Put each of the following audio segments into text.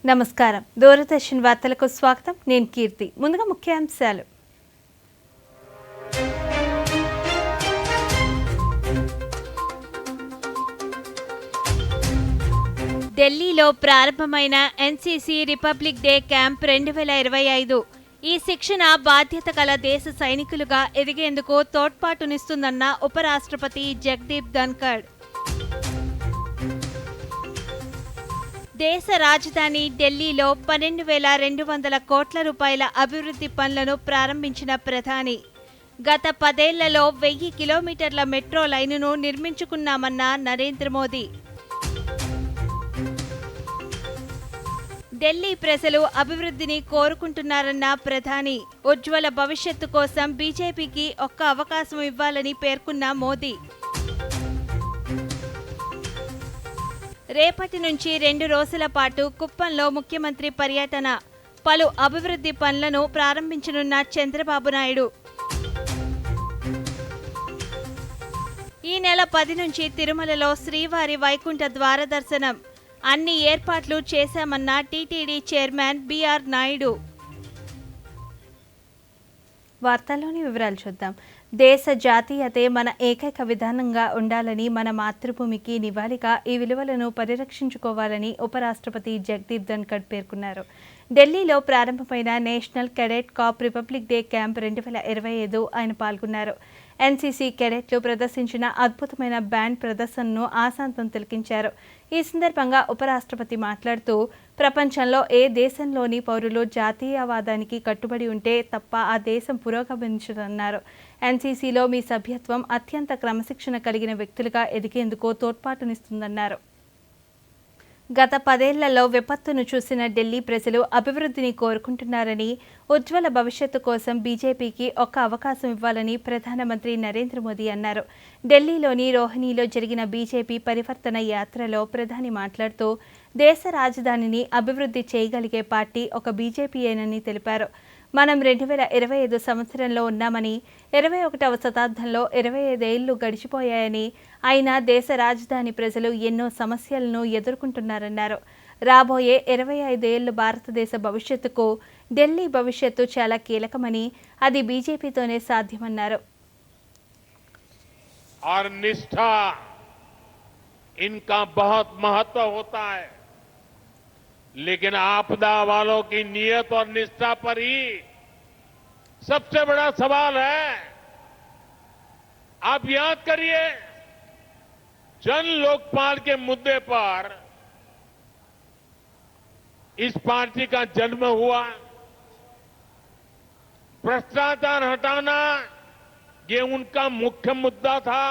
నమస్కారం. దూరదర్శన్ వార్తలకు స్వాగతం. నేను కీర్తి. ముందుగా ముఖ్యాంశాలు. ఢిల్లీలో ప్రారంభమైన ఎన్సీసీ రిపబ్లిక్ డే క్యాంప్ 2025 ఈ శిక్షణ బాధ్యత గల దేశ సైనికులుగా ఎదిగేందుకు తోడ్పాటునిస్తుందన్న ఉపరాష్ట్రపతి జగదీప్ ధన్కడ్. దేశ రాజధాని ఢిల్లీలో 12,200 కోట్ల రూపాయల అభివృద్ధి పనులను ప్రారంభించిన ప్రధాని. గత 10 ఏళ్లలో 1000 కిలోమీటర్ల మెట్రో లైనును నిర్మించుకున్నామన్న నరేంద్ర మోదీ. ఢిల్లీ ప్రజలు అభివృద్ధిని కోరుకుంటున్నారన్న ప్రధాని. ఉజ్వల భవిష్యత్తు కోసం బీజేపీకి ఒక్క అవకాశం ఇవ్వాలని పేర్కొన్న మోదీ. రేపటి నుంచి 2 రోజుల పాటు కుప్పంలో ముఖ్యమంత్రి పర్యటన. పలు అభివృద్ధి పనులను ప్రారంభించనున్న చంద్రబాబు నాయుడు. ఈ నెల 10 నుంచి తిరుమలలో శ్రీవారి వైకుంఠ ద్వార దర్శనం. అన్ని ఏర్పాట్లు చేశామన్న టీటీడీ చైర్మన్ బీఆర్ నాయుడు. వార్తల్లోని వివరాలు చూద్దాం. దేశ జాతీయతే మన ఏకైక విధానంగా ఉండాలని, మన మాతృభూమికి నివాళిగా ఈ విలువలను పరిరక్షించుకోవాలని ఉపరాష్ట్రపతి జగదీప్ ధన్కడ్ పేర్కొన్నారు. ఢిల్లీలో ప్రారంభమైన national cadet corps republic day camp 2025 ఆయన పాల్గొన్నారు. ఎన్సీసీ కెడెట్లు ప్రదర్శించిన అద్భుతమైన బ్యాండ్ ప్రదర్శనను ఆశాంతం తిలకించారు. ఈ సందర్భంగా ఉపరాష్ట్రపతి మాట్లాడుతూ, ప్రపంచంలో ఏ దేశంలోని పౌరులు జాతీయవాదానికి కట్టుబడి ఉంటే తప్ప ఆ దేశం పురోగమించదన్నారు. ఎన్సీసీలో మీ సభ్యత్వం అత్యంత క్రమశిక్షణ కలిగిన వ్యక్తులుగా ఎదిగేందుకు తోడ్పాటునిస్తుందన్నారు. గత 10 ఏళ్లలో విపత్తును చూసిన ఢిల్లీ ప్రజలు అభివృద్ధిని కోరుకుంటున్నారని, ఉజ్వల భవిష్యత్తు కోసం బీజేపీకి ఒక్క అవకాశం ఇవ్వాలని ప్రధానమంత్రి నరేంద్ర మోదీ అన్నారు. ఢిల్లీలోని రోహిణీలో జరిగిన బీజేపీ పరివర్తన యాత్రలో ప్రధాని మాట్లాడుతూ, దేశ రాజధానిని అభివృద్ధి చేయగలిగే పార్టీ ఒక బీజేపీయేనని తెలిపారు. మనం 2025 సంవత్సరంలో ఉన్నామని, 21వ శతాబ్దంలో 25 ఏళ్లు గడిచిపోయాయని, అయినా దేశ రాజధాని ప్రజలు ఎన్నో సమస్యలను ఎదుర్కొంటున్నారన్నారు. రాబోయే 25 ఏళ్లు భారతదేశ భవిష్యత్తుకు ఢిల్లీ భవిష్యత్తు చాలా కీలకమని, అది బీజేపీతోనే సాధ్యమన్నారు. और निष्ठा इनका बहुत महत्व होता है, लेकिन आपदा वालों की नीयत और निष्ठा पर ही सबसे बड़ा सवाल है। आप याद करिए, जन लोकपाल के मुद्दे पर इस पार्टी का जन्म हुआ। भ्रष्टाचार हटाना ये उनका मुख्य मुद्दा था,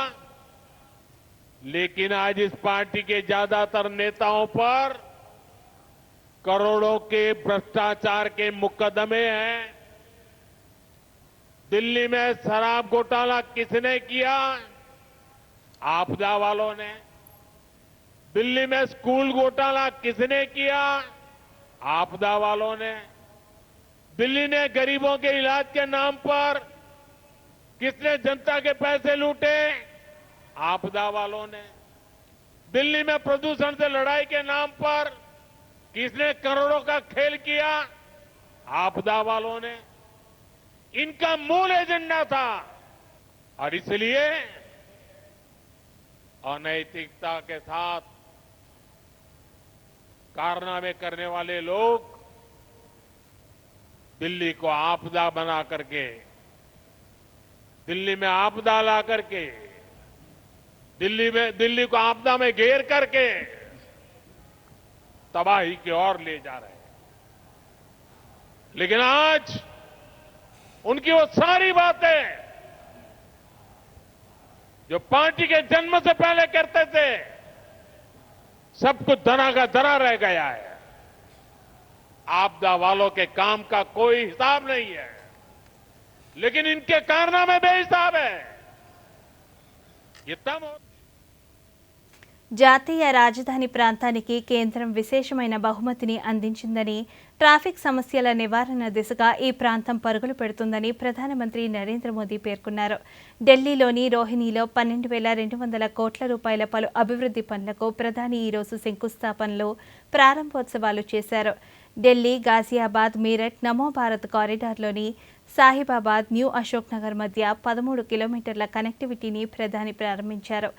लेकिन आज इस पार्टी के ज्यादातर नेताओं पर करोड़ों के भ्रष्टाचार के मुकदमे हैं। दिल्ली में शराब घोटाला किसने किया? आपदा वालों ने। दिल्ली में स्कूल घोटाला किसने किया? आपदा वालों ने। दिल्ली ने गरीबों के इलाज के नाम पर किसने जनता के पैसे लूटे? आपदा वालों ने। दिल्ली में प्रदूषण से लड़ाई के नाम पर किसने करोड़ों का खेल किया? आपदा वालों ने। इनका मूल एजेंडा था, और इसलिए अनैतिकता के साथ कारनामे करने वाले लोग दिल्ली को आपदा बना करके, दिल्ली में आपदा ला करके, दिल्ली को आपदा में घेर करके तबाही की ओर ले जा रहे हैं। लेकिन आज उनकी वो सारी बातें जो पार्टी के जन्म से पहले करते थे, सब कुछ धरा का धरा रह गया है। आपदा वालों के काम का कोई हिसाब नहीं है, लेकिन इनके कारनामे बेहिसाब है। ये तब జాతీయ రాజధాని ప్రాంతానికి కేంద్రం విశేషమైన బహుమతిని అందించిందని, ట్రాఫిక్ సమస్యల నివారణ దిశగా ఈ ప్రాంతం పరుగులు పెడుతుందని ప్రధానమంత్రి నరేంద్ర మోదీ పేర్కొన్నారు. ఢిల్లీలోని రోహిణిలో 12,200 కోట్ల రూపాయల పలు అభివృద్ధి పనులకు ప్రధాని ఈరోజు శంకుస్థాపనలు, ప్రారంభోత్సవాలు చేశారు. ఢిల్లీ, గాజియాబాద్, మీరట్, నమో భారత్ కారిడార్లోని సాహిబాబాద్, న్యూ అశోక్ నగర్ మధ్య 13 కిలోమీటర్ల కనెక్టివిటీని ప్రధాని ప్రారంభించారు.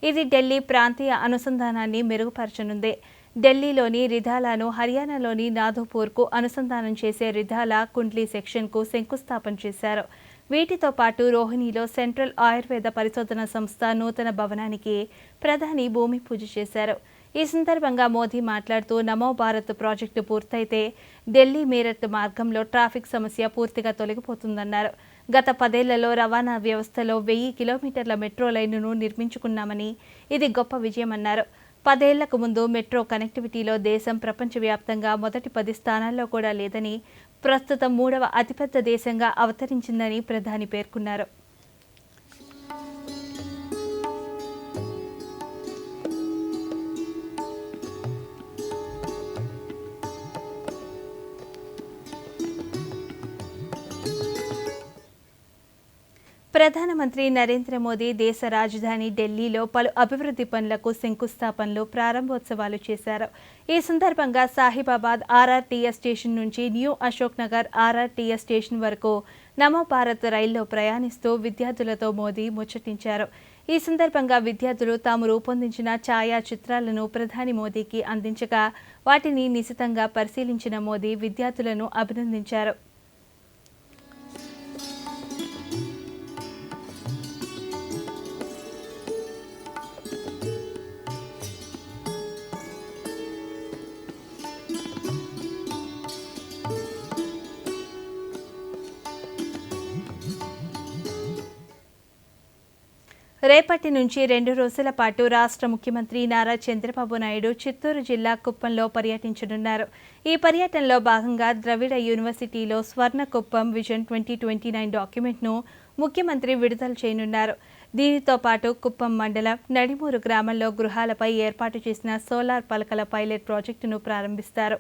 ఇది ఢిల్లీ ప్రాంతీయ అనుసంధానాన్ని మెరుగుపరచనుంది. ఢిల్లీలోని రిధాలాను హర్యానాలోని నాథోపూర్కు అనుసంధానం చేసే రిధాలా కుండ్లీ సెక్షన్కు శంకుస్థాపన చేశారు. వీటితో పాటు రోహిణిలో సెంట్రల్ ఆయుర్వేద పరిశోధన సంస్థ నూతన భవనానికి ప్రధాని భూమి పూజ చేశారు. ఈ సందర్భంగా మోదీ మాట్లాడుతూ, నమో భారత్ ప్రాజెక్టు పూర్తయితే ఢిల్లీ మీరట్ మార్గంలో ట్రాఫిక్ సమస్య పూర్తిగా తొలగిపోతుందన్నారు. గత 10 ఏళ్లలో రవాణా వ్యవస్థలో 1000 కిలోమీటర్ల మెట్రో లైనును నిర్మించుకున్నామని, ఇది గొప్ప విజయమన్నారు. 10 ఏళ్లకు ముందు మెట్రో కనెక్టివిటీలో దేశం ప్రపంచవ్యాప్తంగా మొదటి 10 స్థానాల్లో కూడా లేదని, ప్రస్తుతం 3వ అతిపెద్ద దేశంగా అవతరించిందని ప్రధాని పేర్కొన్నారు. ప్రధానమంత్రి నరేంద్ర మోదీ దేశ రాజధాని ఢిల్లీలో పలు అభివృద్ధి పనులకు శంకుస్థాపనలు, ప్రారంభోత్సవాలు చేశారు. ఈ సందర్భంగా సాహిబాబాద్ ఆర్ఆర్టీఎస్ స్టేషన్ నుంచి new Ashok Nagar RRTS station వరకు నమో భారత్ రైల్లో ప్రయాణిస్తూ విద్యార్థులతో మోదీ ముచ్చటించారు. ఈ సందర్భంగా విద్యార్థులు తాము రూపొందించిన ఛాయా చిత్రాలను ప్రధాని మోదీకి అందించగా, వాటిని నిశితంగా పరిశీలించిన మోదీ విద్యార్థులను అభినందించారు. రేపటి నుంచి 2 రోజుల పాటు రాష్ట్ర ముఖ్యమంత్రి నారా చంద్రబాబు నాయుడు చిత్తూరు జిల్లా కుప్పంలో పర్యటించనున్నారు. ఈ పర్యటనలో భాగంగా ద్రవిడ యూనివర్సిటీలో స్వర్ణ కుప్పం విజన్ 2029 డాక్యుమెంట్ను ముఖ్యమంత్రి విడుదల చేయనున్నారు. దీనితో పాటు కుప్పం మండలం నడిమూరు గ్రామంలో గృహాలపై ఏర్పాటు చేసిన సోలార్ పలకల పైలట్ ప్రాజెక్టును ప్రారంభిస్తారు.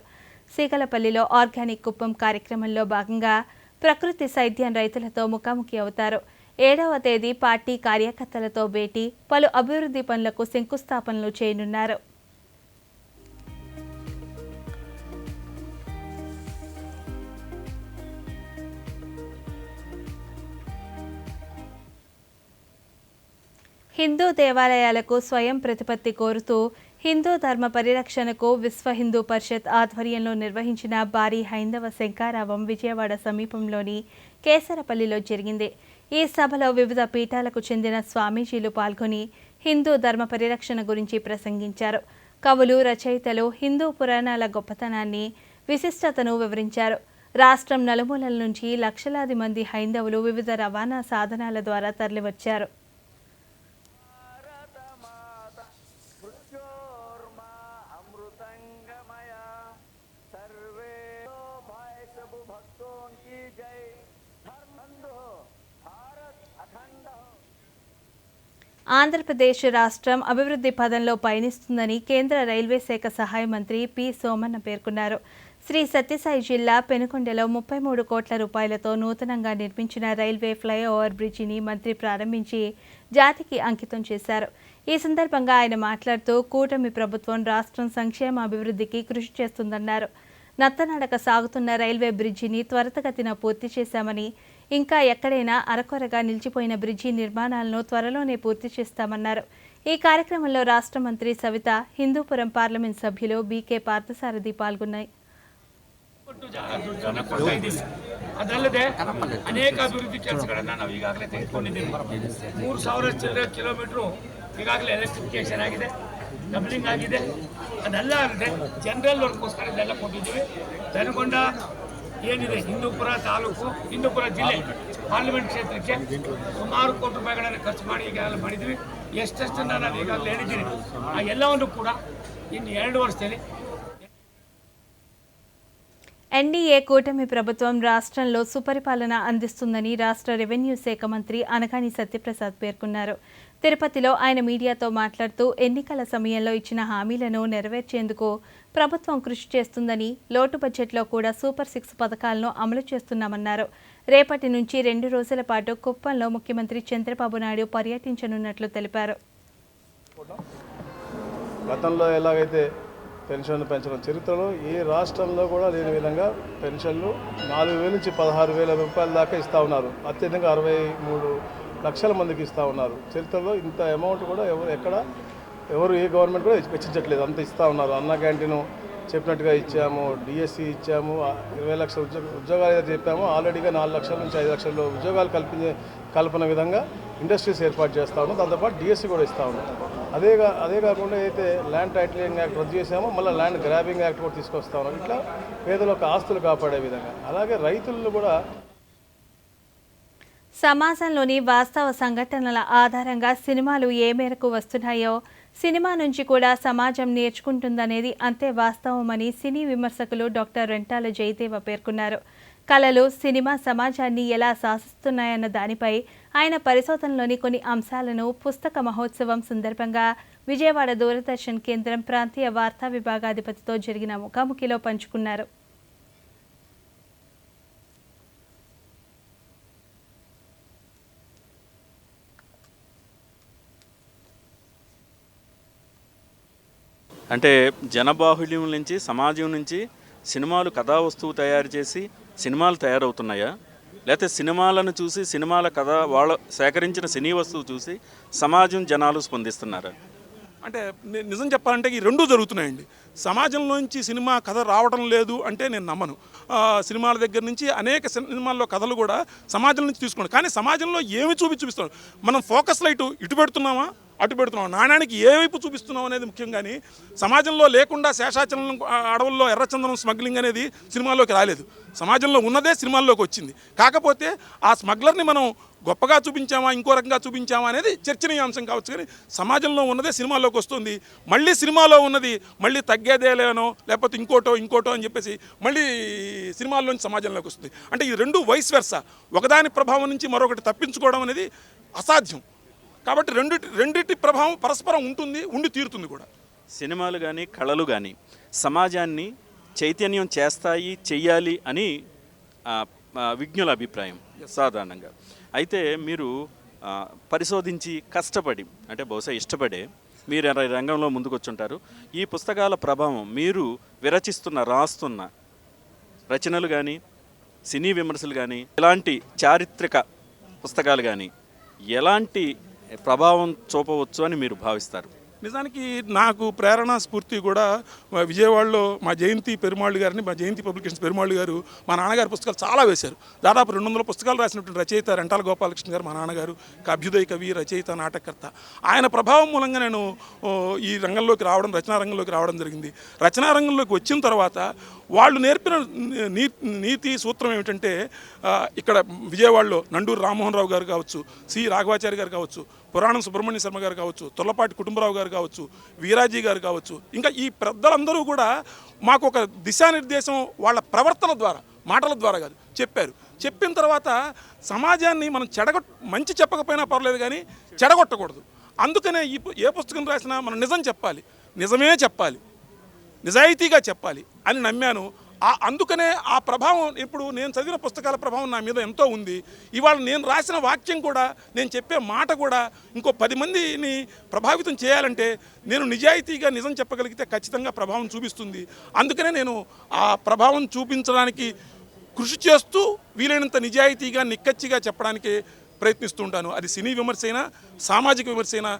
సీకలపల్లిలో ఆర్గానిక్ కుప్పం కార్యక్రమంలో భాగంగా ప్రకృతి సైద్యం రైతులతో ముఖాముఖి అవుతారు. 7వ తేదీ పార్టీ కార్యకర్తలతో భేటీ, పలు అభివృద్ధి పనులకు శంకుస్థాపనలు చేయనున్నారు. హిందూ దేవాలయాలకు స్వయం ప్రతిపత్తి కోరుతూ హిందూ ధర్మ పరిరక్షణకు విశ్వ హిందూ పరిషత్ ఆధ్వర్యంలో నిర్వహించిన భారీ హైందవ శంఖారావం విజయవాడ సమీపంలోని కేసరపల్లిలో జరిగింది. ఈ సభలో వివిధ పీఠాలకు చెందిన స్వామీజీలు పాల్గొని హిందూ ధర్మ పరిరక్షణ గురించి ప్రసంగించారు. కవులు, రచయితలు హిందూ పురాణాల గొప్పతనాన్ని, విశిష్టతను వివరించారు. రాష్ట్రం నలుమూలల నుంచి లక్షలాది మంది హైందవులు వివిధ రవాణా సాధనాల ద్వారా తరలివచ్చారు. ఆంధ్రప్రదేశ్ రాష్ట్రం అభివృద్ధి పదంలో పయనిస్తుందని కేంద్ర రైల్వే శాఖ సహాయ మంత్రి పి. సోమన్న పేర్కొన్నారు. శ్రీ సత్యసాయి జిల్లా పెనుకొండలో 33 కోట్ల రూపాయలతో నూతనంగా నిర్మించిన రైల్వే ఫ్లైఓవర్ బ్రిడ్జిని మంత్రి ప్రారంభించి జాతికి అంకితం చేశారు. ఈ సందర్భంగా ఆయన మాట్లాడుతూ, కూటమి ప్రభుత్వం రాష్ట్రం సంక్షేమ అభివృద్ధికి కృషి చేస్తుందన్నారు. నత్తనడక సాగుతున్న రైల్వే బ్రిడ్జిని త్వరితగతిన పూర్తి చేశామని, ఇంకా ఎక్కడైనా అరకొరగా నిలిచిపోయిన బ్రిడ్జి నిర్మాణాలను త్వరలోనే పూర్తి చేస్తామన్నారు. ఈ కార్యక్రమంలో రాష్ట్ర మంత్రి సవిత, హిందూపురం పార్లమెంట్ సభ్యులు బీకే పార్థసారథి పాల్గొన్నాయి. ಅದಲ್ಲದೆ ಅನೇಕ ಅಭಿವೃದ್ಧಿ ಕೆಲಸಗಳನ್ನು ನಾವು ಈಗಾಗಲೇ ತೆಗೆದುಕೊಂಡಿದ್ದೇವೆ. 3,000 ಕಿಲೋಮೀಟರ್ ಈಗಾಗಲೇ ಎಲೆಕ್ಟ್ರಿಫಿಕೇಶನ್ ಆಗಿದೆ, ಡಬ್ಲಿಂಗ್ ಆಗಿದೆ. ಅದೆಲ್ಲ ಅಲ್ಲದೆ ಜನರಲ್ ವರ್ಕ್ಗೋಸ್ಕರ ಇದೆಲ್ಲ ಕೊಟ್ಟಿದ್ದೀವಿ. ಬೆನಗೊಂಡ ಏನಿದೆ ಹಿಂದೂಪುರ ತಾಲೂಕು, ಹಿಂದೂಪುರ ಜಿಲ್ಲೆ ಪಾರ್ಲಿಮೆಂಟ್ ಕ್ಷೇತ್ರಕ್ಕೆ ಸುಮಾರು ಕೋಟಿ ರೂಪಾಯಿಗಳನ್ನು ಖರ್ಚು ಮಾಡಿ ಈಗಾಗಲೇ ಮಾಡಿದ್ವಿ. ಎಷ್ಟೆಷ್ಟನ್ನು ನಾನು ಈಗಾಗಲೇ ಹೇಳಿದ್ದೀನಿ. ಆ ಎಲ್ಲವನ್ನು ಕೂಡ ಇನ್ನು 2 ವರ್ಷದಲ್ಲಿ ఎన్డీఏ కూటమి ప్రభుత్వం రాష్ట్రంలో సుపరిపాలన అందిస్తుందని రాష్ట్ర రెవెన్యూ శాఖ మంత్రి అనగాని సత్యప్రసాద్ పేర్కొన్నారు. తిరుపతిలో ఆయన మీడియాతో మాట్లాడుతూ ఎన్నికల సమయంలో ఇచ్చిన హామీలను నెరవేర్చేందుకు ప్రభుత్వం కృషి చేస్తుందని, లోటు బడ్జెట్లో కూడా సూపర్ 6 పథకాలను అమలు చేస్తున్నామన్నారు. రేపటి నుంచి 2 రోజుల పాటు కుప్పంలో ముఖ్యమంత్రి చంద్రబాబు నాయుడు పర్యటించనున్నట్లు తెలిపారు. గతంలో ఎలాగైతే పెన్షన్లు పెంచడం చరిత్రలో ఏ రాష్ట్రంలో కూడా లేని విధంగా పెన్షన్లు 4,000 నుంచి 16,000 రూపాయల దాకా ఇస్తూ ఉన్నారు. అత్యధికంగా 63 లక్షల మందికి ఇస్తూ ఉన్నారు. చరిత్రలో ఇంత అమౌంట్ కూడా ఎవరు ఏ గవర్నమెంట్ కూడా వెచ్చించట్లేదు, అంత ఇస్తూ ఉన్నారు. అన్న క్యాంటీన్ చెప్పినట్టుగా ఇచ్చాము, డిఎస్సి ఇచ్చాము, 20 లక్షల ఉద్యోగాలు ఏదైతే చెప్పామో ఆల్రెడీగా 4 లక్షల నుంచి 5 లక్షల ఉద్యోగాలు కల్పన విధంగా ఇండస్ట్రీస్ ఏర్పాటు చేస్తూ ఉన్నాం. దాంతోపాటు డిఎస్సి కూడా ఇస్తూ ఉన్నాం. అదే కాకుండా అయితే ల్యాండ్ టైటిలింగ్ యాక్ట్ రద్దు చేసామో మళ్ళీ ల్యాండ్ గ్రాబింగ్ యాక్ట్ కూడా తీసుకొస్తా ఉన్నాం. ఇట్లా పేదల యొక్క ఆస్తులు కాపాడే విధంగా, అలాగే రైతులను కూడా సమాజంలోని వాస్తవ సంఘటనల ఆధారంగా సినిమాలు ఏ మేరకు వస్తున్నాయో సినిమా నుంచి కూడా సమాజం నేర్చుకుంటుందనేది అంతే వాస్తవమని సినీ విమర్శకులు డాక్టర్ రెంటాల జయదేవ పేర్కొన్నారు. కళలు, సినిమా సమాజాన్ని ఎలా శాసిస్తున్నాయన్న దానిపై ఆయన పరిశోధనలోని కొన్ని అంశాలను పుస్తక మహోత్సవం సందర్భంగా విజయవాడ దూరదర్శన్ కేంద్రం ప్రాంతీయ వార్తా విభాగాధిపతితో జరిగిన ముఖాముఖిలో పంచుకున్నారు. అంటే జనబాహుళ్యం నుంచి, సమాజం నుంచి సినిమాలు కథా వస్తువు తయారు చేసి సినిమాలు తయారవుతున్నాయా, లేకపోతే సినిమాలను చూసి సినిమాల కథ వాళ్ళ సేకరించిన సినీ వస్తువు చూసి సమాజం జనాలు స్పందిస్తున్నారా? అంటే నిజం చెప్పాలంటే ఈ రెండూ జరుగుతున్నాయండి. సమాజంలోంచి సినిమా కథ రావడం లేదు అంటే నేను నమ్మను. సినిమాల దగ్గర నుంచి అనేక సినిమాల్లో కథలు కూడా సమాజం నుంచి తీసుకున్నాం. కానీ సమాజంలో ఏమి చూపిస్తున్నాం, మనం ఫోకస్ లైట్ ఇటు పెడుతున్నామా అటు పెడుతున్నాం, నాణ్యానికి ఏ వైపు చూపిస్తున్నాం అనేది ముఖ్యం. కానీ సమాజంలో లేకుండా శేషాచలం అడవుల్లో ఎర్రచందనం స్మగ్లింగ్ అనేది సినిమాల్లోకి రాలేదు. సమాజంలో ఉన్నదే సినిమాల్లోకి వచ్చింది. కాకపోతే ఆ స్మగ్లర్ని మనం గొప్పగా చూపించామా, ఇంకో రకంగా చూపించామా అనేది చర్చనీయాంశం కావచ్చు. కానీ సమాజంలో ఉన్నదే సినిమాల్లోకి వస్తుంది. మళ్ళీ సినిమాలో ఉన్నది మళ్ళీ తగ్గేదేలేనో లేకపోతే ఇంకోటో అని చెప్పేసి మళ్ళీ సినిమాల్లోంచి సమాజంలోకి వస్తుంది. అంటే ఈ రెండు వైస్ వెర్సా, ఒకదాని ప్రభావం నుంచి మరొకటి తప్పించుకోవడం అనేది అసాధ్యం. కాబట్టి రెండిటి ప్రభావం పరస్పరం ఉంటుంది, ఉండి తీరుతుంది కూడా. సినిమాలు కానీ కళలు కానీ సమాజాన్ని చైతన్యం చెయ్యాలి అని విజ్ఞుల అభిప్రాయం సాధారణంగా. అయితే మీరు పరిశోధించి కష్టపడి, అంటే బహుశా ఇష్టపడే మీరు రంగంలో ముందుకు వచ్చుంటారు. ఈ పుస్తకాల ప్రభావం మీరు రాస్తున్న రచనలు కానీ, సినీ విమర్శలు కానీ, ఇలాంటి చారిత్రక పుస్తకాలు కానీ ఎలాంటి ప్రభావం చూపవచ్చు అని మీరు భావిస్తారు? నిజానికి నాకు ప్రేరణ స్ఫూర్తి కూడా విజయవాడలో మా జయంతి పెరుమాళ్ళు గారిని, మా జయంతి పబ్లికేషన్స్ పెరుమాళ్ళు గారు మా నాన్నగారి పుస్తకాలు చాలా వేశారు. దాదాపు 200 పుస్తకాలు రాసినటువంటి రచయిత రెంటాల గోపాలకృష్ణ గారు మా నాన్నగారు, అభ్యుదయ కవి, రచయిత, నాటకర్త. ఆయన ప్రభావం మూలంగా నేను ఈ రంగంలోకి రావడం, రచనా రంగంలోకి రావడం జరిగింది. రచనా రంగంలోకి వచ్చిన తర్వాత వాళ్ళు నేర్పిన నీతి సూత్రం ఏమిటంటే, ఇక్కడ విజయవాడలో నండూరు రామ్మోహన్ రావు గారు కావచ్చు, సి రాఘవాచారి గారు కావచ్చు, పురాణం సుబ్రహ్మణ్య శర్మ గారు కావచ్చు, తొల్లపాటి కుటుంబరావు గారు కావచ్చు, వీరాజీ గారు కావచ్చు, ఇంకా ఈ పెద్దలందరూ కూడా మాకు ఒక దిశానిర్దేశం వాళ్ళ ప్రవర్తన ద్వారా, మాటల ద్వారా కాదు చెప్పారు. చెప్పిన తర్వాత సమాజాన్ని మనం మంచి చెప్పకపోయినా పర్లేదు కానీ చెడగొట్టకూడదు. అందుకనే ఏ పుస్తకం రాసినా మనం నిజం చెప్పాలి, నిజమే చెప్పాలి, నిజాయితీగా చెప్పాలి అని నమ్మాను. అందుకనే ఆ ప్రభావం, ఇప్పుడు నేను చదివిన పుస్తకాల ప్రభావం నా మీద ఎంతో ఉంది. ఇవాళ నేను రాసిన వాక్యం కూడా, నేను చెప్పే మాట కూడా ఇంకో 10 మందిని ప్రభావితం చేయాలంటే నేను నిజాయితీగా నిజం చెప్పగలిగితే ఖచ్చితంగా ప్రభావం చూపిస్తుంది. అందుకనే నేను ఆ ప్రభావం చూపించడానికి కృషి చేస్తూ వీలైనంత నిజాయితీగా, నిక్కచ్చిగా చెప్పడానికి ప్రయత్నిస్తూ ఉంటాను. అది సినీ విమర్శ అయినా, సామాజిక విమర్శ అయినా,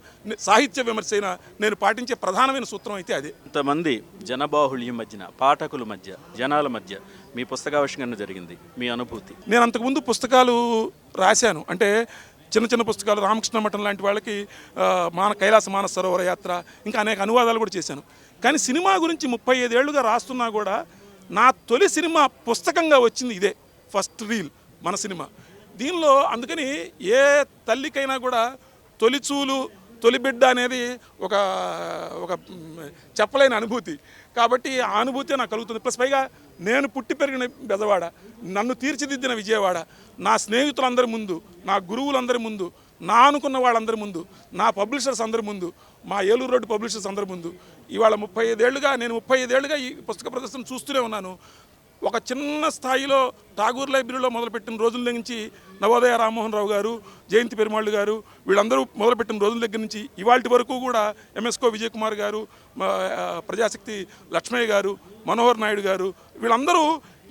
సాహిత్య విమర్శ అయినా నేను పాటించే ప్రధానమైన సూత్రం అయితే అదే. ఇంతమంది జనబాహుళ్యం మధ్యన, పాఠకుల మధ్య, జనాల మధ్య మీ పుస్తకావిష్కరణ జరిగింది, మీ అనుభూతి? నేను అంతకుముందు పుస్తకాలు రాశాను. అంటే చిన్న పుస్తకాలు, రామకృష్ణ మఠం లాంటి వాళ్ళకి కైలాస మానస సరోవర యాత్ర, ఇంకా అనేక అనువాదాలు కూడా చేశాను. కానీ సినిమా గురించి 35 ఏళ్లుగా రాస్తున్నా కూడా నా తొలి సినిమా పుస్తకంగా వచ్చింది ఇదే, ఫస్ట్ రీల్ మన సినిమా. దీనిలో అందుకని ఏ తల్లికైనా కూడా తొలిచూలు, తొలి బిడ్డ అనేది ఒక చెప్పలేని అనుభూతి. కాబట్టి ఆ అనుభూతి నాకు కలుగుతుంది. ప్లస్ పైగా నేను పుట్టి పెరిగిన బెజవాడ, నన్ను తీర్చిదిద్దిన విజయవాడ, నా స్నేహితులందరి ముందు, నా గురువులందరి ముందు, నా అనుకున్న వాళ్ళందరి ముందు, నా పబ్లిషర్స్ అందరి ముందు, మా ఏలూరు రోడ్డు పబ్లిషర్స్ అందరి ముందు ఇవాళ 35 ఏళ్ళుగా ఈ పుస్తక ప్రదర్శన చూస్తూనే ఉన్నాను. ఒక చిన్న స్థాయిలో ఠాగూర్ లైబ్రరీలో మొదలుపెట్టిన రోజుల నుంచి నవోదయ రామ్మోహన్ రావు గారు, జయంతి పెరుమాళ్ళు గారు వీళ్ళందరూ మొదలుపెట్టిన రోజుల దగ్గర నుంచి ఇవాళ వరకు కూడా ఎంఎస్కో విజయ్ కుమార్ గారు, ప్రజాశక్తి లక్ష్మయ్య గారు, మనోహర్ నాయుడు గారు వీళ్ళందరూ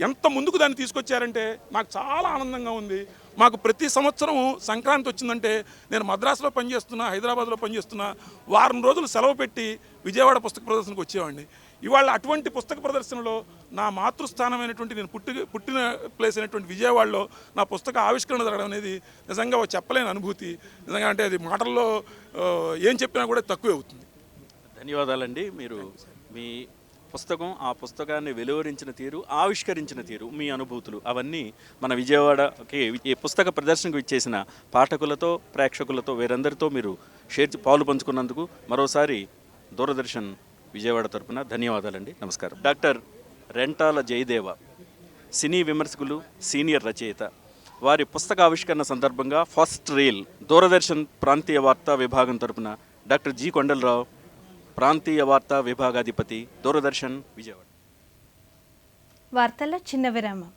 ఎంత ముందుకు దాన్ని తీసుకొచ్చారంటే నాకు చాలా ఆనందంగా ఉంది. మాకు ప్రతి సంవత్సరం సంక్రాంతి వచ్చిందంటే నేను మద్రాసులో పనిచేస్తున్నా, హైదరాబాద్లో పనిచేస్తున్నా, వారం రోజులు సెలవు పెట్టి విజయవాడ పుస్తక ప్రదర్శనకు వచ్చేవాడిని. ఇవాళ అటువంటి పుస్తక ప్రదర్శనలో నా మాతృస్థానమైనటువంటి నేను పుట్టిన ప్లేస్ అయినటువంటి విజయవాడలో నా పుస్తక ఆవిష్కరణ జరగడం అనేది నిజంగా చెప్పలేని అనుభూతి. నిజంగా అంటే అది మాటల్లో ఏం చెప్పినా కూడా తక్కువే అవుతుంది. ధన్యవాదాలండి. మీరు మీ పుస్తకం, ఆ పుస్తకాన్ని వెలువరించిన తీరు, ఆవిష్కరించిన తీరు, మీ అనుభూతులు అవన్నీ మన విజయవాడకి ఈ పుస్తక ప్రదర్శనకు ఇచ్చేసిన పాఠకులతో, ప్రేక్షకులతో వీరందరితో మీరు పాలు పంచుకున్నందుకు మరోసారి దూరదర్శన్ విజయవాడ తరపున ధన్యవాదాలండి. నమస్కారం. డాక్టర్ రెంటాల జయదేవ, సినీ విమర్శకులు, సీనియర్ రచయిత. వారి పుస్తక ఆవిష్కరణ సందర్భంగా ఫస్ట్ రీల్ దూరదర్శన్ ప్రాంతీయ వార్తా విభాగం తరపున డాక్టర్ జి కొండలరావు, ప్రాంతీయ వార్తా విభాగాధిపతి, దూరదర్శన్ విజయవాడ. వార్తల్లో చిన్న విరామం.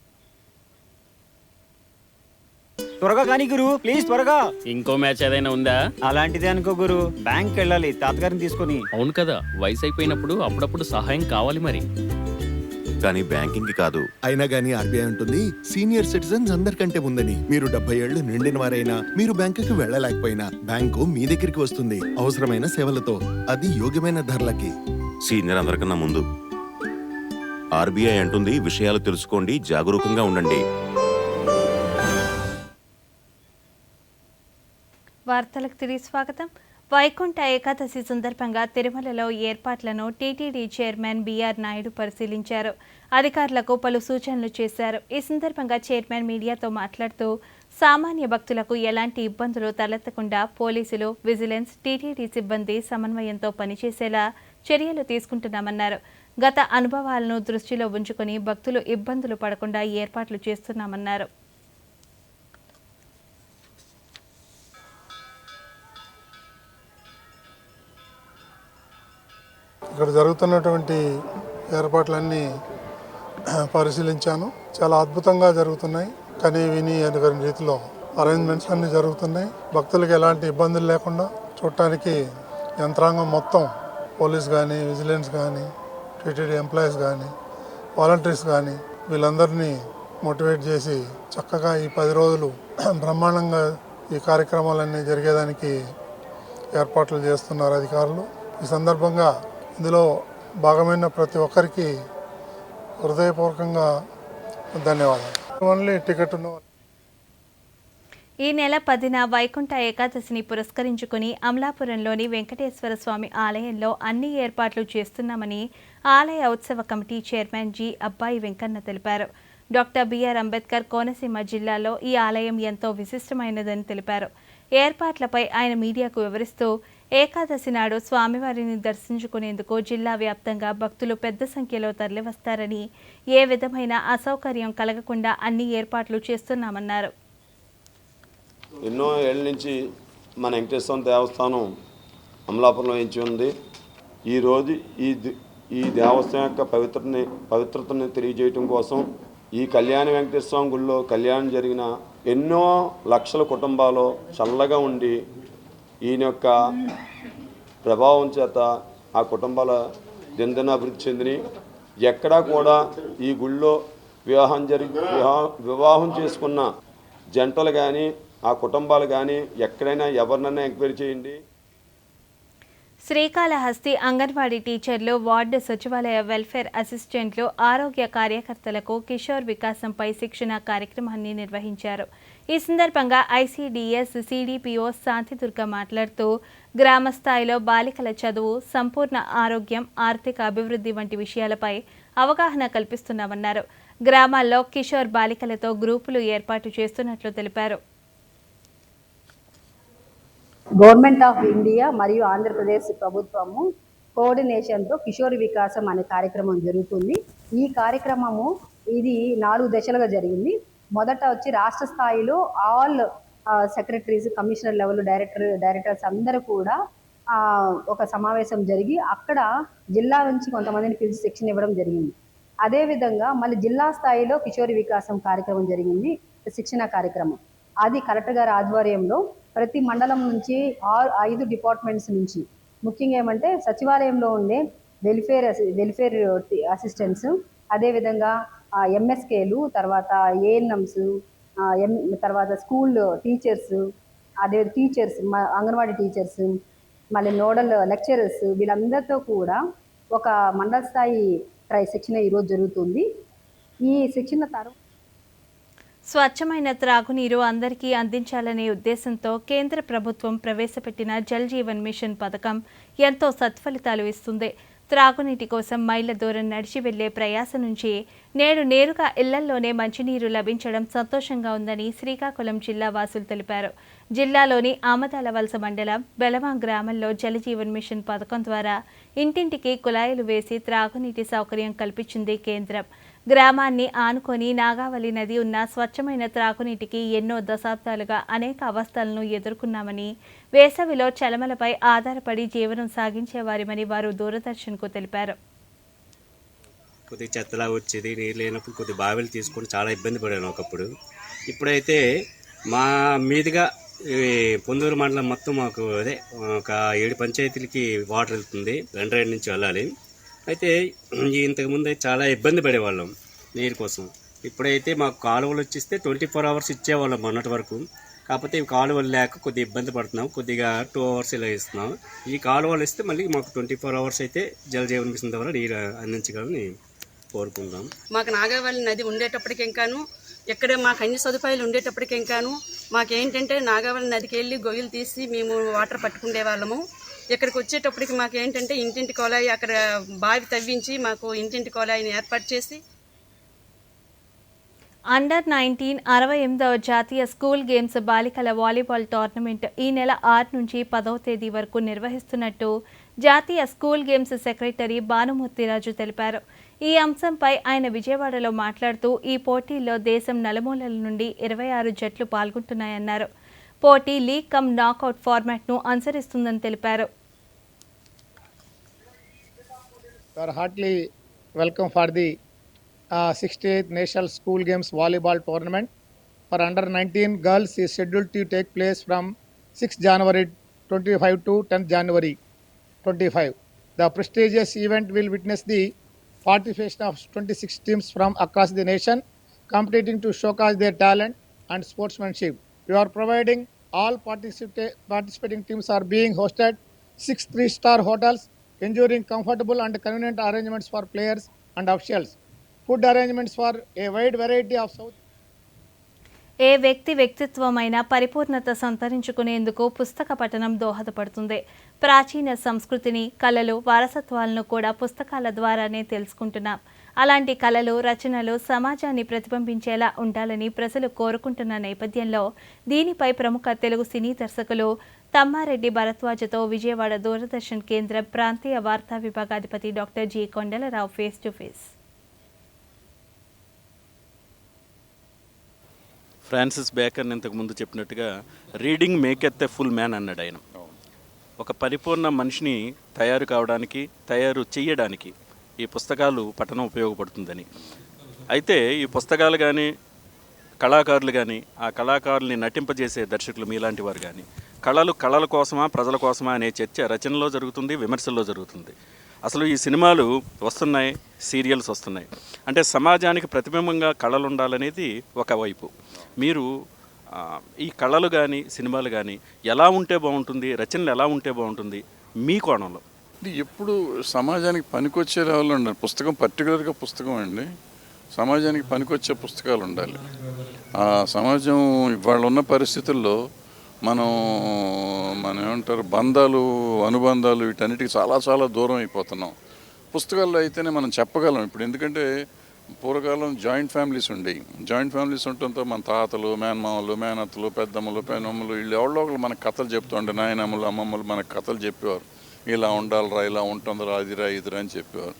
త్వరగా కానీ గురు, ప్లీజ్ త్వరగా. ఇంకో మ్యాచ్ ఏదైనా ఉందా? అలాంటిదే అనుకో గురు, బ్యాంక్ వెళ్ళాలి తాతగారిని తీసుకొని. అవును కదా, వయసు అయిపోయినప్పుడు అప్పుడప్పుడు సహాయం కావాలి మరి. కానీ బ్యాంకింగ్ కాదు. అయినా గానీ ఆర్బీఐ ఉంటుంది, సీనియర్ సిటిజన్స్ అందరికంటే ముందని. మీరు 70 ఏళ్లు నిండిన వారైనా, మీరు బ్యాంకుకి వెళ్ళలేకపోయినా బ్యాంకు మీ దగ్గరికి వస్తుంది అవసరమైన సేవలతో, అది యోగ్యమైన ధరలకి. సీనియర్ అందరికన్నా ముందు. ఆర్బీఐ అంటుంది, విషయాలు తెలుసుకోండి, జాగరూకంగా ఉండండి. వార్తలకు తిరిగి స్వాగతం. వైకుంఠ ఏకాదశి సందర్భంగా తిరుమలలో ఏర్పాట్లను టీటీడీ చైర్మన్ బీఆర్ నాయుడు పరిశీలించారు. అధికారులకు పలు సూచనలు చేశారు. ఈ సందర్భంగా చైర్మన్ మీడియాతో మాట్లాడుతూ సామాన్య భక్తులకు ఎలాంటి ఇబ్బందులు తలెత్తకుండా పోలీసులు, విజిలెన్స్, టీటీడీ సిబ్బంది సమన్వయంతో పనిచేసేలా చర్యలు తీసుకుంటున్నామన్నారు. గత అనుభవాలను దృష్టిలో ఉంచుకొని భక్తులు ఇబ్బందులు పడకుండా ఏర్పాట్లు చేస్తున్నామన్నారు. ఇక్కడ జరుగుతున్నటువంటి ఏర్పాట్లన్నీ పరిశీలించాను. చాలా అద్భుతంగా జరుగుతున్నాయి. కని విని అనుకునే రీతిలో అరేంజ్మెంట్స్ అన్నీ జరుగుతున్నాయి. భక్తులకు ఎలాంటి ఇబ్బందులు లేకుండా చూడటానికి యంత్రాంగం మొత్తం, పోలీస్ కానీ, విజిలెన్స్ కానీ, టీటీడీ ఎంప్లాయీస్ కానీ, వాలంటీర్స్ కానీ వీళ్ళందరినీ మోటివేట్ చేసి చక్కగా ఈ 10 రోజులు బ్రహ్మాండంగా ఈ కార్యక్రమాలన్నీ జరిగేదానికి ఏర్పాట్లు చేస్తున్నారు అధికారులు. ఈ సందర్భంగా ఇందులో భాగమైన ప్రతి ఒక్కరికి హృదయపూర్వకంగా ధన్యవాదాలు. ఓన్లీ టికెట్ ఉన్న ఈ నెల 10న వైకుంఠ ఏకాదశిని పురస్కరించుకుని అమలాపురంలోని వెంకటేశ్వర స్వామి ఆలయంలో అన్ని ఏర్పాట్లు చేస్తున్నామని ఆలయ ఉత్సవ కమిటీ చైర్మన్ జి అబ్బాయి వెంకన్న తెలిపారు. డాక్టర్ బిఆర్ అంబేద్కర్ కోనసీమ జిల్లాలో ఈ ఆలయం ఎంతో విశిష్టమైనదని తెలిపారు. ఏర్పాట్లపై ఆయన మీడియాకు వివరిస్తూ ఏకాదశి నాడు స్వామివారిని దర్శించుకునేందుకు జిల్లా వ్యాప్తంగా భక్తులు పెద్ద సంఖ్యలో తరలివస్తారని, ఏ విధమైన అసౌకర్యం కలగకుండా అన్ని ఏర్పాట్లు చేస్తున్నామన్నారు. ఎన్నో ఏళ్ళ నుంచి మన వెంకటేశ్వర దేవస్థానం అమలాపురంలో ఎంచి ఉంది. ఈరోజు ఈ దేవస్థానం యొక్క పవిత్రతని తెలియజేయటం కోసం ఈ కళ్యాణ వెంకటేశ్వర స్వామి గుడిలో కళ్యాణం జరిగిన ఎన్నో లక్షల కుటుంబాలు చల్లగా ఉండి ఈయన యొక్క ప్రభావం చేత ఆ కుటుంబాల దినదిన అభివృద్ధి చెందిని. ఎక్కడా కూడా ఈ గుళ్ళో వివాహం చేసుకున్న జంటలు కానీ, ఆ కుటుంబాలు కానీ ఎక్కడైనా ఎవరినైనా ఎంక్వైరీ చేయండి. శ్రీకాళహస్తి అంగన్వాడీ టీచర్లు, వార్డు సచివాలయ వెల్ఫేర్ అసిస్టెంట్లు, ఆరోగ్య కార్యకర్తలకు కిషోర్ వికాసంపై శిక్షణ కార్యక్రమాన్ని నిర్వహించారు. ఈ సందర్భంగా ఐసీడీఎస్ సిడిపిఓ శాంతిదుర్గ మాట్లాడుతూ గ్రామ స్థాయిలో బాలికల చదువు, సంపూర్ణ ఆరోగ్యం, ఆర్థిక అభివృద్ధి వంటి విషయాలపై అవగాహన కల్పిస్తున్నామన్నారు. గ్రామాల్లో కిషోర్ బాలికలతో గ్రూపులు ఏర్పాటు చేస్తున్నట్లు తెలిపారు. గవర్నమెంట్ ఆఫ్ ఇండియా మరియు ఆంధ్రప్రదేశ్ ప్రభుత్వము కోఆర్డినేషన్తో కిషోర్ వికాసం అనే కార్యక్రమం జరుగుతుంది. ఈ కార్యక్రమము ఇది 4 దశలుగా జరిగింది. మొదట వచ్చి రాష్ట్ర స్థాయిలో all secretaries, commissioner level, directors అందరూ కూడా ఒక సమావేశం జరిగి అక్కడ జిల్లా నుంచి కొంతమందిని పిలిచి శిక్షణ ఇవ్వడం జరిగింది. అదేవిధంగా మళ్ళీ జిల్లా స్థాయిలో కిషోరి వికాసం కార్యక్రమం జరిగింది, శిక్షణ కార్యక్రమం. అది కలెక్టర్ గారి ఆధ్వర్యంలో ప్రతి మండలం నుంచి 5 డిపార్ట్మెంట్స్ నుంచి, ముఖ్యంగా ఏమంటే సచివాలయంలో ఉండే వెల్ఫేర్ అసిస్టెంట్స్, అదేవిధంగా ఎంఎస్కేలు, తర్వాత ఏఎన్ఎంస్, తర్వాత స్కూల్ టీచర్స్, అంగన్వాడీ టీచర్స్, మళ్ళీ నోడల్ లెక్చరర్స్, వీళ్ళందరితో కూడా ఒక మండల స్థాయి శిక్షణ ఈరోజు జరుగుతుంది. ఈ శిక్షణ తర్వాత స్వచ్ఛమైన త్రాగునీరు అందరికీ అందించాలనే ఉద్దేశంతో కేంద్ర ప్రభుత్వం ప్రవేశపెట్టిన జల్ జీవన్ మిషన్ పథకం ఎంతో సత్ఫలితాలు ఇస్తుంది. త్రాగునీటి కోసం మైళ్ళ దూరం నడిచి వెళ్లే ప్రయాస నుంచి నేడు నేరుగా ఇళ్లల్లోనే మంచినీరు లభించడం సంతోషంగా ఉందని శ్రీకాకుళం జిల్లా వాసులు తెలిపారు. జిల్లాలోని ఆమదాలవలస మండలం బెలవాం గ్రామంలో జలజీవన్ మిషన్ పథకం ద్వారా ఇంటింటికి కుళాయిలు వేసి త్రాగునీటి సౌకర్యం కల్పించింది కేంద్రం. గ్రామాన్ని ఆనుకొని నాగావళి నది ఉన్న స్వచ్ఛమైన త్రాగునీటికి ఎన్నో దశాబ్దాలుగా అనేక అవస్థలను ఎదుర్కొన్నామని, వేసవిలో చలమలపై ఆధారపడి జీవనం సాగించేవారిమని వారు దూరదర్శన్కు తెలిపారు. కొద్దిగా చెత్తలా వచ్చేది, నీరు లేనప్పుడు కొద్ది బావిలు తీసుకొని చాలా ఇబ్బంది పడాను ఒకప్పుడు. ఇప్పుడైతే మా మీదుగా పొందూరు మండలం మొత్తం మాకు ఒక 7 పంచాయతీలకి వాటర్ వెళ్తుంది, రండ్రాయి నుంచి వెళ్ళాలి. అయితే ఇంతకుముందు అయితే చాలా ఇబ్బంది పడేవాళ్ళం నీరు కోసం. ఇప్పుడైతే మాకు కాలువలు వచ్చేస్తే 24 అవర్స్ ఇచ్చేవాళ్ళం మొన్నటి వరకు. కాకపోతే ఈ కాలువలు లేక కొద్దిగా ఇబ్బంది పడుతున్నాం, కొద్దిగా 2 అవర్స్ ఇలా ఇస్తున్నాం. ఈ కాలువలు ఇస్తే మళ్ళీ మాకు 24 అవర్స్ అయితే జలజీవన్ మిషన్ ద్వారా నీరు అందించగలని కోరుకుందాం. మాకు నాగావళి నది ఉండేటప్పటికి ఇంకాను, ఎక్కడ మాకు అన్ని సదుపాయాలు ఉండేటప్పటికి ఇంకాను, మాకేంటంటే నాగావళి నదికి వెళ్ళి గొయ్యలు తీసి మేము వాటర్ పట్టుకునే వాళ్ళము. ఇక్కడికి వచ్చేటప్పటికి మాకు ఏంటంటే ఇంటింటి కొలాయి అక్కడ బావి తవ్వించి మాకు ఇంటింటి కొలాయిని ఏర్పాటు చేసి. అండర్ 19 68వ జాతీయ స్కూల్ గేమ్స్ బాలికల వాలీబాల్ టోర్నమెంట్ ఈ నెల 6 నుంచి 10వ తేదీ వరకు నిర్వహిస్తున్నట్టు జాతీయ స్కూల్ గేమ్స్ సెక్రటరీ భానుమూర్తిరాజు తెలిపారు. ఈ అంశంపై ఆయన విజయవాడలో మాట్లాడుతూ ఈ పోటీల్లో దేశం నలుమూలల నుండి 26 జట్లు పాల్గొంటున్నాయన్నారు. పోటీ లీగ్ కమ్ నాకౌట్ ఫార్మాట్ను అనుసరిస్తుందని తెలిపారు. Heartily welcome for the 68th National School Games Volleyball Tournament for under 19 girls is scheduled to take place from 6 January 25 to 10 January 25. The prestigious event will witness the participation of 26 teams from across the nation competing to showcase their talent and sportsmanship. We are providing all participating teams are being hosted 6 3-star hotels, ensuring comfortable and convenient arrangements for players and officials. Food arrangements for a wide variety of South. ఏ వ్యక్తిత్వమైన పరిపూర్ణత సంతరించుకునేందుకు పుస్తక పఠనం దోహదపడుతుంది. ప్రాచీన సంస్కృతిని, కళలు, వారసత్వాలను కూడా పుస్తకాల ద్వారానే తెలుసుకుంటున్నాం. అలాంటి కళలు, రచనలు సమాజాన్ని ప్రతిబింబించేలా ఉండాలని ప్రజలు కోరుకుంటున్న నేపథ్యంలో దీనిపై ప్రముఖ తెలుగు సినీ దర్శకులు తమ్మారెడ్డి భరద్వాజతో విజయవాడ దూరదర్శన్ కేంద్రం ప్రాంతీయ వార్తా విభాగాధిపతి doctor G Kondalarao face to face. Francis Bacon ఇంతకుముందు చెప్పినట్టుగా reading maketh a full man అన్నాడు ఆయన. ఒక పరిపూర్ణ మనిషిని తయారు చేయడానికి ఈ పుస్తకాలు పఠనం ఉపయోగపడుతుందని. అయితే ఈ పుస్తకాలు కానీ, కళాకారులు కానీ, ఆ కళాకారుల్ని నటింపజేసే దర్శకులు మీలాంటి వారు కానీ, కళల కోసమా ప్రజల కోసమా అనే చర్చ రచనలో జరుగుతుంది, విమర్శల్లో జరుగుతుంది. అసలు ఈ సినిమాలు వస్తున్నాయి, సీరియల్స్ వస్తున్నాయి అంటే సమాజానికి ప్రతిబింబంగా కళలు ఉండాలనేది ఒకవైపు. మీరు ఈ కళలు కానీ, సినిమాలు కానీ ఎలా ఉంటే బాగుంటుంది, రచనలు ఎలా ఉంటే బాగుంటుంది మీ కోణంలో? ఎప్పుడు సమాజానికి పనికొచ్చే లెవెల్లో ఉండాలి పుస్తకం. పర్టికులర్గా పుస్తకం అండి, సమాజానికి పనికొచ్చే పుస్తకాలు ఉండాలి. ఆ సమాజం ఇవాళ ఉన్న పరిస్థితుల్లో మనం ఏమంటారు బంధాలు, అనుబంధాలు వీటన్నిటికి చాలా చాలా దూరం అయిపోతున్నాం. పుస్తకాల్లో అయితేనే మనం చెప్పగలం. ఇప్పుడు ఎందుకంటే పూర్వకాలం జాయింట్ ఫ్యామిలీస్ ఉండేవి. జాయింట్ ఫ్యామిలీస్ ఉండటంతో మన తాతలు, మేనమామలు, మేనత్తలు, పెద్దమ్మలు, పెనమ్మలు వీళ్ళు ఎవరో ఒకరు మనకు కథలు చెప్తుండే, నాయనమ్మలు, అమ్మమ్మలు మనకు కథలు చెప్పేవారు. ఇలా ఉండాలిరా, ఇలా ఉంటుందిరా, అదిరా, ఇదిరా అని చెప్పేవారు.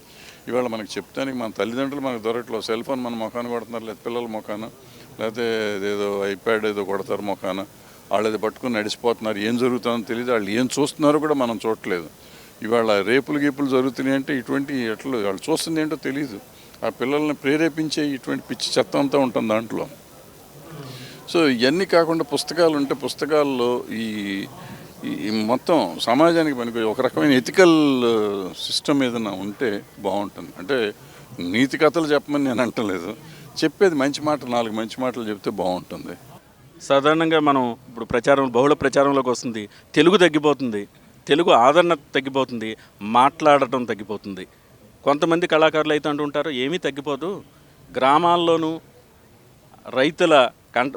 ఇవాళ మనకు చెప్తానికి మన తల్లిదండ్రులు మనకు దొరకట్లేదు. సెల్ ఫోన్ మన ముఖాన్ని కొడుతున్నారు, లేదా పిల్లల ముఖాన, లేకపోతే ఏదో ఐప్యాడ్ ఏదో కొడతారు ముఖాన, వాళ్ళు అది పట్టుకుని నడిచిపోతున్నారు. ఏం జరుగుతుందో తెలియదు, వాళ్ళు ఏం చూస్తున్నారో కూడా మనం చూడట్లేదు. ఇవాళ రేపులు గీపులు జరుగుతున్నాయి అంటే ఇటువంటి ఎట్లు వాళ్ళు చూస్తుంది ఏంటో తెలియదు. ఆ పిల్లల్ని ప్రేరేపించే ఇటువంటి పిచ్చి చెత్త అంతా ఉంటుంది దాంట్లో. సో ఇవన్నీ కాకుండా పుస్తకాలు ఉంటే పుస్తకాల్లో ఈ మొత్తం సమాజానికి పనికి ఒక రకమైన ఎథికల్ సిస్టమ్ ఏదైనా ఉంటే బాగుంటుంది. అంటే నీతి కథలు చెప్పమని నేను అంటలేదు, చెప్పేది మంచి మాటలు, 4 మంచి మాటలు చెప్తే బాగుంటుంది. సాధారణంగా మనం ఇప్పుడు బహుళ ప్రచారంలోకి వస్తుంది, తెలుగు తగ్గిపోతుంది, తెలుగు ఆదరణ తగ్గిపోతుంది, మాట్లాడటం తగ్గిపోతుంది. కొంతమంది కళాకారులు అయితే అంటుంటారు ఏమీ తగ్గిపోదు, గ్రామాల్లోనూ రైతుల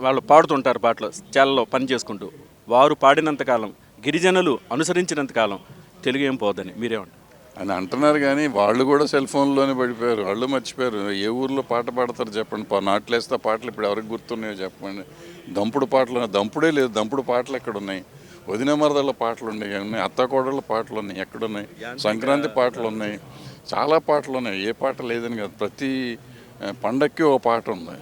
వాళ్ళు పాడుతుంటారు పాటలు, చేలలో పని చేసుకుంటూ, వారు పాడినంతకాలం, గిరిజనులు అనుసరించినంతకాలం తెలుగు ఏం పోదని మీరేమంటారు అని అంటున్నారు. కానీ వాళ్ళు కూడా సెల్ ఫోన్లోనే పడిపోయారు, వాళ్ళు మర్చిపోయారు. ఏ ఊర్లో పాట పాడతారు చెప్పండి? నాట్లేస్తే పాటలు ఇప్పుడు ఎవరికి గుర్తున్నాయో చెప్పండి? దంపుడు పాటలు, దంపుడే లేదు, దంపుడు పాటలు ఎక్కడ ఉన్నాయి? వదిన మరదళ్ళ పాటలు ఉన్నాయి, అత్తకోడళ్ళ పాటలు ఉన్నాయి, ఎక్కడున్నాయి? సంక్రాంతి పాటలు ఉన్నాయి, చాలా పాటలు ఉన్నాయి. ఏ పాట లేదని కాదు, ప్రతి పండగకి ఒక పాట ఉంది.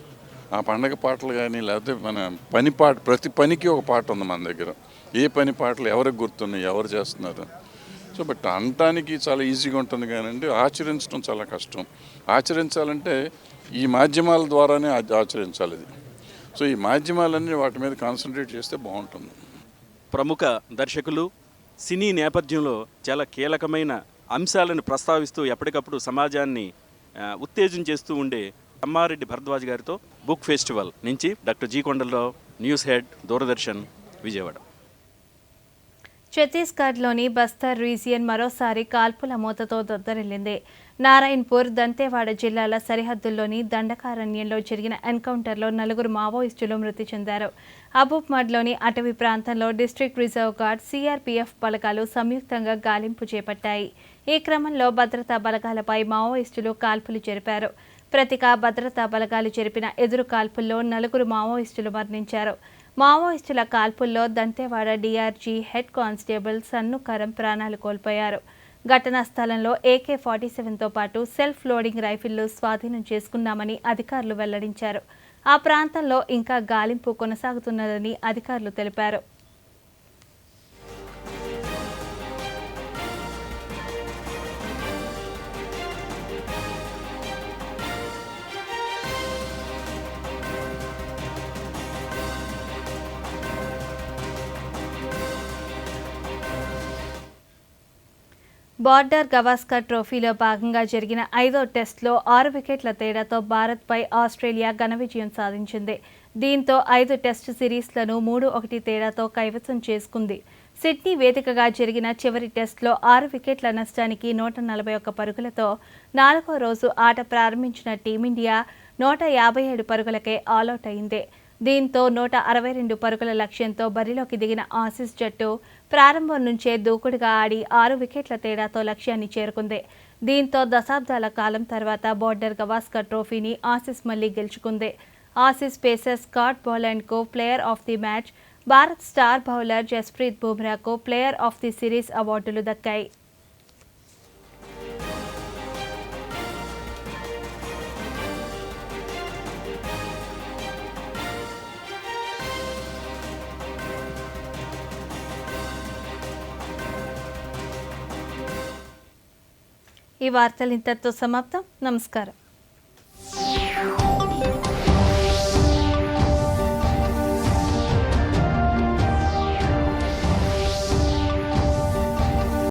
ఆ పండగ పాటలు కానీ లేకపోతే మన పని పాట, ప్రతి పనికి ఒక పాట ఉంది మన దగ్గర. ఏ పని పాటలు ఎవరికి గుర్తున్నాయి, ఎవరు చేస్తున్నారు? సో బట్ అనటానికి చాలా ఈజీగా ఉంటుంది, కానీ ఆచరించడం చాలా కష్టం. ఆచరించాలంటే ఈ మాధ్యమాల ద్వారానే ఆచరించాలి ఇది. సో ఈ మాధ్యమాలన్నీ వాటి మీద కాన్సన్ట్రేట్ చేస్తే బాగుంటుంది. ప్రముఖ దర్శకులు సినీ నేపథ్యంలో చాలా కీలకమైన అంశాలను ప్రస్తావిస్తూ ఎప్పటికప్పుడు సమాజాన్ని ఉత్తేజం చేస్తూ ఉండే అమ్మారెడ్డి భరద్వాజ్ గారితో బుక్ ఫెస్టివల్ నుంచి doctor G Kondalarao, news head, Doordarshan, Vijayawada. ఛత్తీస్గఢ్లోని బస్తర్ రీజియన్ మరోసారి కాల్పుల మూతతో దొద్దరిల్లింది. నారాయణపూర్, దంతేవాడ జిల్లాల సరిహద్దుల్లోని దండకారణ్యంలో జరిగిన ఎన్కౌంటర్లో 4 మావోయిస్టులు మృతి చెందారు. అబూబ్మడ్లోని అటవీ ప్రాంతంలో డిస్ట్రిక్ట్ రిజర్వ్ గార్డ్, సిఆర్పీఎఫ్ బలగాలు సంయుక్తంగా గాలింపు చేపట్టాయి. ఈ క్రమంలో భద్రతా బలగాలపై మావోయిస్టులు కాల్పులు జరిపారు. ప్రతిగా భద్రతా బలగాలు జరిపిన ఎదురు కాల్పుల్లో 4 మావోయిస్టులు మరణించారు. మావోయిస్టుల కాల్పుల్లో దంతేవాడ డీఆర్జీ హెడ్ కానిస్టేబుల్ సన్నుకరం ప్రాణాలు కోల్పోయారు. ఘటనా స్థలంలో AK-47తో పాటు సెల్ఫ్ లోడింగ్ రైఫిళ్లు స్వాధీనం చేసుకున్నామని అధికారులు వెల్లడించారు. ఆ ప్రాంతంలో ఇంకా గాలింపు కొనసాగుతున్నదని అధికారులు తెలిపారు. బార్డర్ గవాస్కర్ ట్రోఫీలో భాగంగా జరిగిన 5వ టెస్టులో 6 వికెట్ల తేడాతో భారత్పై ఆస్ట్రేలియా ఘన విజయం సాధించింది. దీంతో 5 టెస్టు సిరీస్లను 3-1 తేడాతో కైవసం చేసుకుంది. సిడ్నీ వేదికగా జరిగిన చివరి టెస్టులో 6 వికెట్ల నష్టానికి 141 పరుగులతో 4వ రోజు ఆట ప్రారంభించిన టీమిండియా 157 పరుగులకే ఆలౌట్ అయింది. దీంతో 162 పరుగుల లక్ష్యంతో బరిలోకి దిగిన ఆసీస్ జట్టు ప్రారంభం నుంచే దూకుడుగా ఆడి 6 వికెట్ల తేడాతో లక్ష్యాన్ని చేరుకుంది. దీంతో దశాబ్దాల కాలం తర్వాత బార్డర్ గవాస్కర్ ట్రోఫీని ఆసీస్ మళ్లీ గెలుచుకుంది. ఆసీస్ పేసర్ స్కాట్ బోలాండ్కు player of the match, Bharat star bowler Jasprit బుమ్రాకు ప్లేయర్ ఆఫ్ ది సిరీస్ అవార్డులు దక్కాయి. ఈ వార్తలు ఇంతటితో సమాప్తం. నమస్కారం.